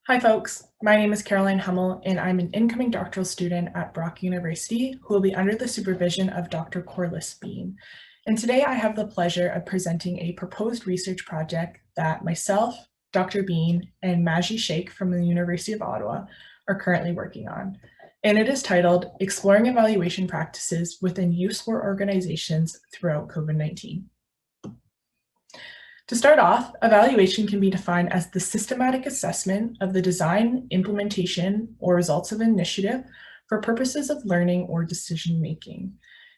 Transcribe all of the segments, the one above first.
Hi folks, my name is Caroline Hummell and I'm an incoming doctoral student at Brock University who will be under the supervision of Dr. Corliss Bean. And today I have the pleasure of presenting a proposed research project that myself, Dr. Bean, and Maji Shaikh from the University of Ottawa are currently working on. And it is titled Exploring Evaluation Practices Within Youth Sport Organizations Throughout COVID-19. To start off, evaluation can be defined as the systematic assessment of the design, implementation, or results of an initiative for purposes of learning or decision-making.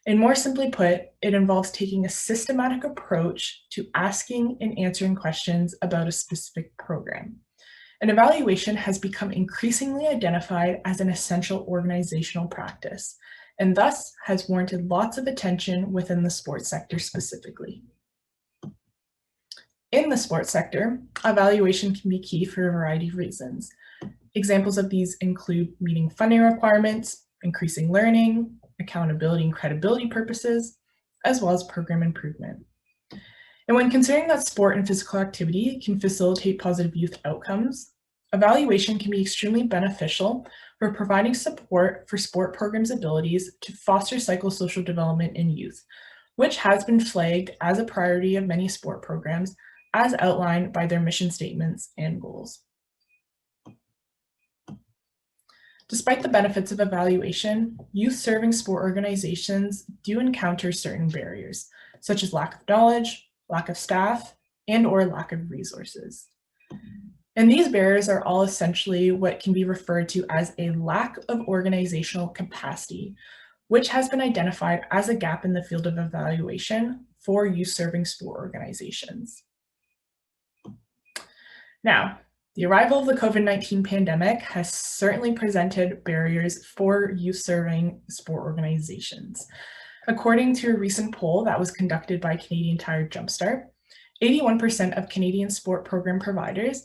And more simply put, it involves taking a systematic approach to asking and answering questions about a specific program. An evaluation has become increasingly identified as an essential organizational practice, and thus has warranted lots of attention within the sports sector specifically. In the sports sector, evaluation can be key for a variety of reasons. Examples of these include meeting funding requirements, increasing learning, accountability and credibility purposes, as well as program improvement. And when considering that sport and physical activity can facilitate positive youth outcomes, evaluation can be extremely beneficial for providing support for sport programs' abilities to foster psychosocial development in youth, which has been flagged as a priority of many sport programs as outlined by their mission statements and goals. Despite the benefits of evaluation, youth-serving sport organizations do encounter certain barriers, such as lack of knowledge, lack of staff, and/or lack of resources. And these barriers are all essentially what can be referred to as a lack of organizational capacity, which has been identified as a gap in the field of evaluation for youth-serving sport organizations. Now, the arrival of the COVID-19 pandemic has certainly presented barriers for youth-serving sport organizations. According to a recent poll that was conducted by Canadian Tire Jumpstart, 81% of Canadian sport program providers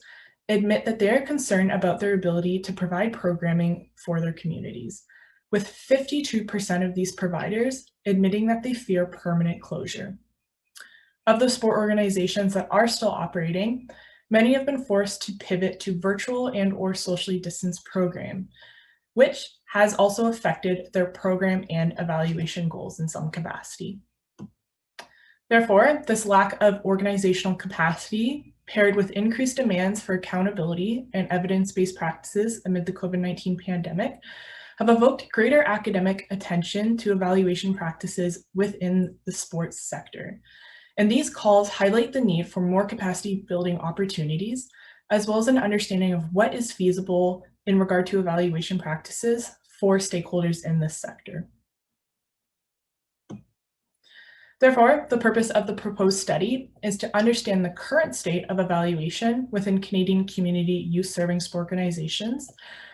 admit that they are concerned about their ability to provide programming for their communities, with 52% of these providers admitting that they fear permanent closure. Of those sport organizations that are still operating, many have been forced to pivot to virtual and/or socially distanced program, which has also affected their program and evaluation goals in some capacity. Therefore, this lack of organizational capacity, paired with increased demands for accountability and evidence-based practices amid the COVID-19 pandemic, have evoked greater academic attention to evaluation practices within the sports sector. And these calls highlight the need for more capacity building opportunities, as well as an understanding of what is feasible in regard to evaluation practices for stakeholders in this sector. Therefore, the purpose of the proposed study is to understand the current state of evaluation within Canadian community youth-serving sport organizations,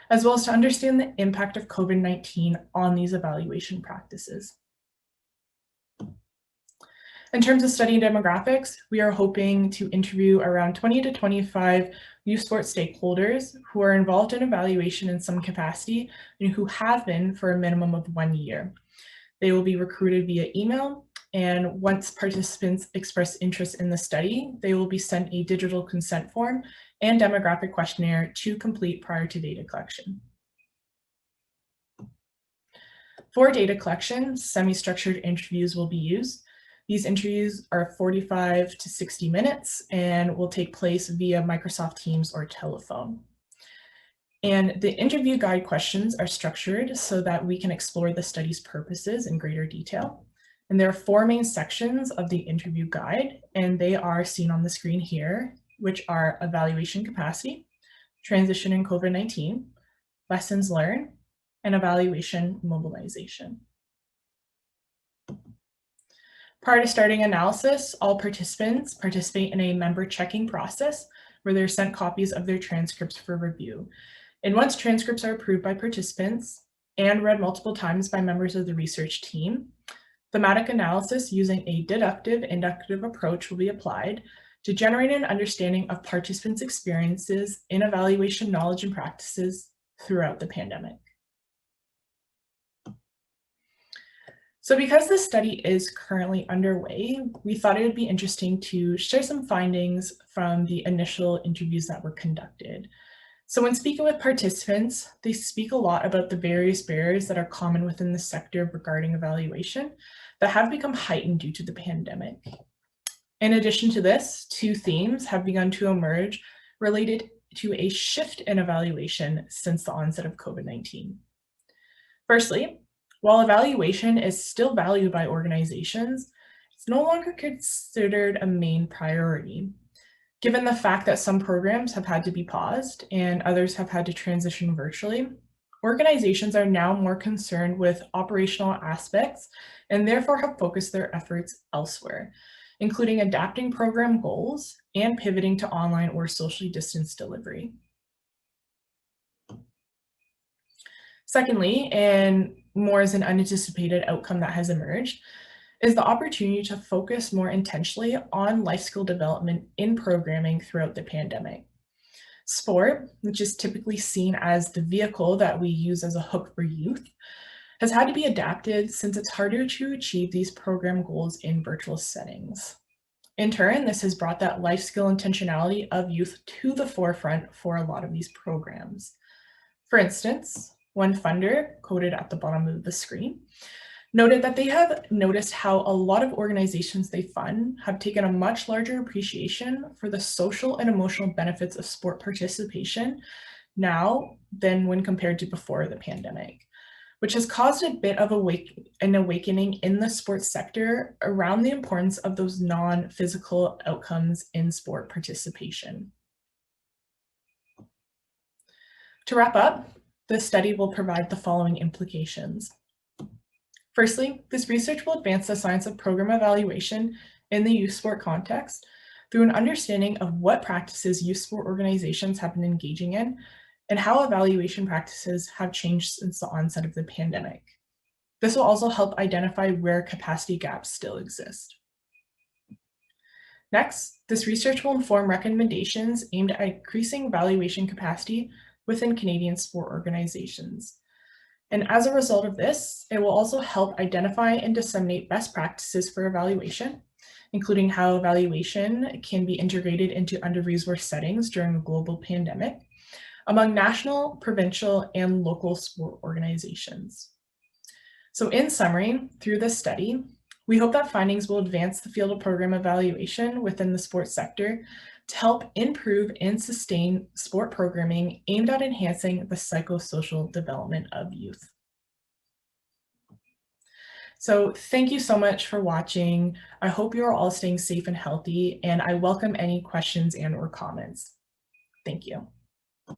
as well as to understand the impact of COVID-19 on these evaluation practices. In terms of study demographics, we are hoping to interview around 20 to 25 youth sports stakeholders who are involved in evaluation in some capacity and who have been for a minimum of 1 year. They will be recruited via email, and once participants express interest in the study, they will be sent a digital consent form and demographic questionnaire to complete prior to data collection. For data collection, semi-structured interviews will be used. These interviews are 45 to 60 minutes and will take place via Microsoft Teams or telephone. And the interview guide questions are structured so that we can explore the study's purposes in greater detail. And there are 4 main sections of the interview guide, and they are seen on the screen here, which are evaluation capacity, transition in COVID-19, lessons learned, and evaluation mobilization. Prior to starting analysis, all participants participate in a member checking process where they're sent copies of their transcripts for review. And once transcripts are approved by participants and read multiple times by members of the research team, thematic analysis using a deductive-inductive approach will be applied to generate an understanding of participants' experiences in evaluation knowledge and practices throughout the pandemic. So because this study is currently underway, we thought it would be interesting to share some findings from the initial interviews that were conducted. So when speaking with participants, they speak a lot about the various barriers that are common within the sector regarding evaluation that have become heightened due to the pandemic. In addition to this, two themes have begun to emerge related to a shift in evaluation since the onset of COVID-19. Firstly, while evaluation is still valued by organizations, it's no longer considered a main priority. Given the fact that some programs have had to be paused and others have had to transition virtually, organizations are now more concerned with operational aspects and therefore have focused their efforts elsewhere, including adapting program goals and pivoting to online or socially distanced delivery. Secondly, and more as an unanticipated outcome that has emerged, is the opportunity to focus more intentionally on life skill development in programming throughout the pandemic. Sport, which is typically seen as the vehicle that we use as a hook for youth, has had to be adapted since it's harder to achieve these program goals in virtual settings. In turn, this has brought that life skill intentionality of youth to the forefront for a lot of these programs. For instance, one funder, quoted at the bottom of the screen, noted that they have noticed how a lot of organizations they fund have taken a much larger appreciation for the social and emotional benefits of sport participation now than when compared to before the pandemic, which has caused a bit of an awakening in the sports sector around the importance of those non-physical outcomes in sport participation. To wrap up, this study will provide the following implications. Firstly, this research will advance the science of program evaluation in the youth sport context through an understanding of what practices youth sport organizations have been engaging in and how evaluation practices have changed since the onset of the pandemic. This will also help identify where capacity gaps still exist. Next, this research will inform recommendations aimed at increasing evaluation capacity within Canadian sport organizations. And as a result of this, it will also help identify and disseminate best practices for evaluation, including how evaluation can be integrated into under-resourced settings during a global pandemic among national, provincial, and local sport organizations. So in summary, through this study, we hope that findings will advance the field of program evaluation within the sports sector to help improve and sustain sport programming aimed at enhancing the psychosocial development of youth. So thank you so much for watching. I hope you're all staying safe and healthy, and I welcome any questions and/or comments. Thank you.